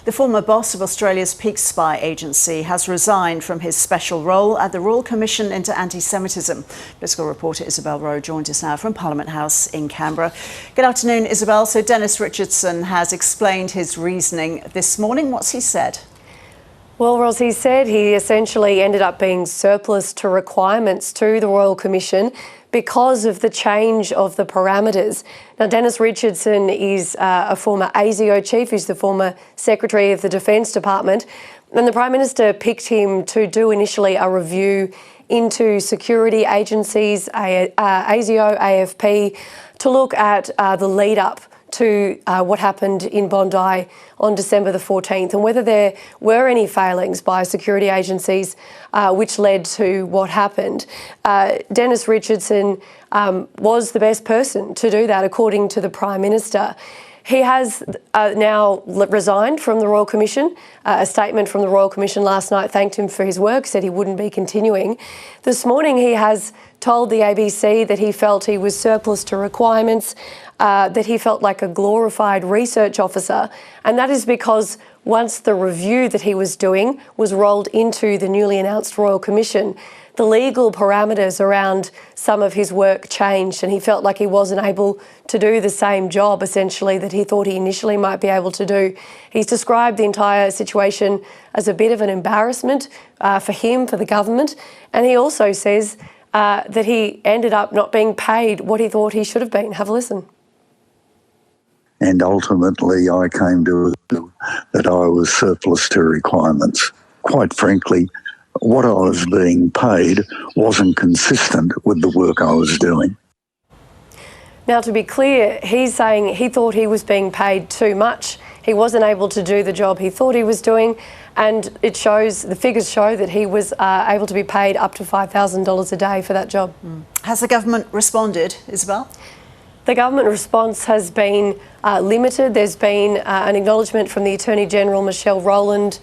The former boss of Australia's peak spy agency has resigned from his special role at the Royal Commission into Antisemitism. Political reporter Isabel Rowe joins us now from Parliament House in Canberra. Good afternoon, Isabel. So Dennis Richardson has explained his reasoning this morning. What's he said? Well, Ros, he said he essentially ended up being surplus to requirements to the Royal Commission because of the change of the parameters. Now, Dennis Richardson is a former ASIO chief. He's the former Secretary of the Defence Department. And the Prime Minister picked him to do initially a review into security agencies, ASIO, AFP, to look at the lead-up to what happened in Bondi on December the 14th and whether there were any failings by security agencies which led to what happened. Dennis Richardson was the best person to do that, according to the Prime Minister. He has now resigned from the Royal Commission. A statement from the Royal Commission last night thanked him for his work, said he wouldn't be continuing. This morning he has told the ABC that he felt he was surplus to requirements, that he felt like a glorified research officer, and that is because once the review that he was doing was rolled into the newly announced Royal Commission, the legal parameters around some of his work changed and he felt like he wasn't able to do the same job, essentially, that he thought he initially might be able to do. He's described the entire situation as a bit of an embarrassment for him, for the government, and he also says that he ended up not being paid what he thought he should have been. Have a listen. And ultimately I came to that I was surplus to requirements. Quite frankly, what I was being paid wasn't consistent with the work I was doing. Now, to be clear, he's saying he thought he was being paid too much. He wasn't able to do the job he thought he was doing, and it shows, the figures show that he was able to be paid up to $5,000 a day for that job. Has the government responded, Isabel? The government response has been limited. There's been an acknowledgement from the Attorney-General, Michelle Rowland,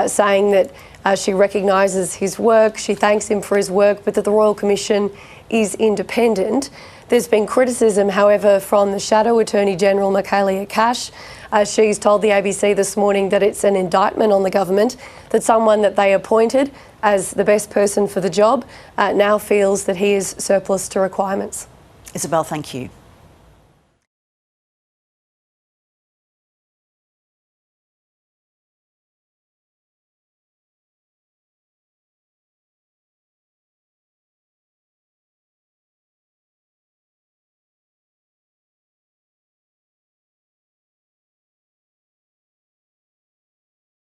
saying that she recognises his work, she thanks him for his work, but that the Royal Commission is independent. There's been criticism, however, from the Shadow Attorney-General, Michaelia Cash. She's told the ABC this morning that it's an indictment on the government, that someone that they appointed as the best person for the job now feels that he is surplus to requirements. Isabel, thank you.